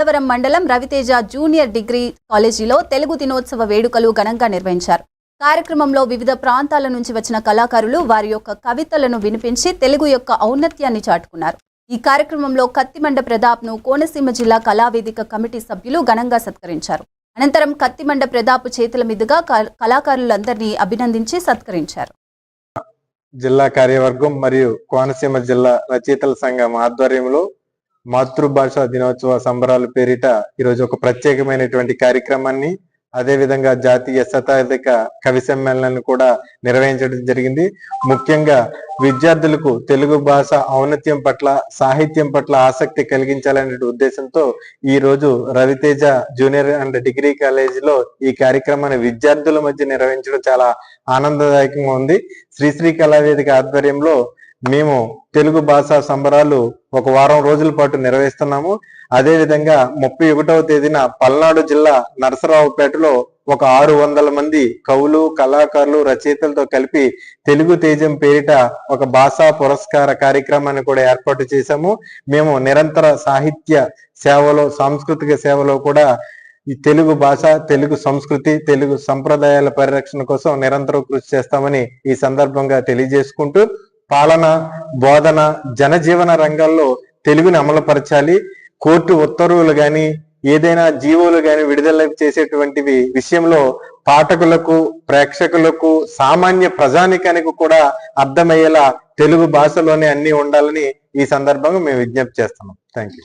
గన్నవరం మండలం Raviteja junior degree కాలేజీలో తెలుగు దినోత్సవ వేడుకలు ఘనంగా నిర్వహించారు. కార్యక్రమంలో వివిధ ప్రాంతాల నుంచి వచ్చిన కళాకారులు వారి యొక్క కవితలను వినిపించి తెలుగు యొక్క ఔన్నత్యాన్ని చాటుకున్నారు. ఈ కార్యక్రమంలో కత్తిమండ ప్రతాప్ను కోనసీమ జిల్లా కళావేదిక కమిటీ సభ్యులు ఘనంగా సత్కరించారు. అనంతరం కత్తిమండ ప్రతాప్ చేతుల మీదుగా కళాకారులందరినీ అభినందించి సత్కరించారు. జిల్లా కార్యవర్గం మరియు కోనసీమ జిల్లా రచయితల సంఘం ఆధ్వర్యంలో మాతృభాష దినోత్సవ సంబరాల పేరిట ఈరోజు ఒక ప్రత్యేకమైనటువంటి కార్యక్రమాన్ని, అదే విధంగా జాతీయ శతాధిక కవి సమ్మేళనాన్ని కూడా నిర్వహించడం జరిగింది. ముఖ్యంగా విద్యార్థులకు తెలుగు భాష ఔన్నత్యం పట్ల, సాహిత్యం పట్ల ఆసక్తి కలిగించాలనే ఉద్దేశంతో ఈ రోజు రవితేజ జూనియర్ అండ్ డిగ్రీ కాలేజీలో ఈ కార్యక్రమాన్ని విద్యార్థుల మధ్య నిర్వహించడం చాలా ఆనందదాయకంగా ఉంది. శ్రీశ్రీ కళావేదిక ఆధ్వర్యంలో మేము తెలుగు భాషా సంబరాలు ఒక వారం రోజుల పాటు నిర్వహిస్తున్నాము. అదే విధంగా 31వ తేదీన పల్నాడు జిల్లా నరసరావుపేటలో ఒక 600 మంది కవులు, కళాకారులు, రచయితలతో కలిపి తెలుగు తేజం పేరిట ఒక భాషా పురస్కార కార్యక్రమాన్ని కూడా ఏర్పాటు చేశాము. మేము నిరంతర సాహిత్య సేవలో, సాంస్కృతిక సేవలో కూడా ఈ తెలుగు భాష, తెలుగు సంస్కృతి, తెలుగు సంప్రదాయాల పరిరక్షణ కోసం నిరంతరం కృషి చేస్తామని ఈ సందర్భంగా తెలియజేసుకుంటూ, పాలన, బోధన, జనజీవన రంగాల్లో తెలుగుని అమలుపరచాలి. కోర్టు ఉత్తర్వులు గాని, ఏదైనా జీవోలు గాని విడుదల చేసేటువంటివి విషయంలో పాఠకులకు, ప్రేక్షకులకు, సామాన్య ప్రజానికానికి కూడా అర్థమయ్యేలా తెలుగు భాషలోనే అన్ని ఉండాలని ఈ సందర్భంగా మేము విజ్ఞప్తి చేస్తున్నాం. Thank you.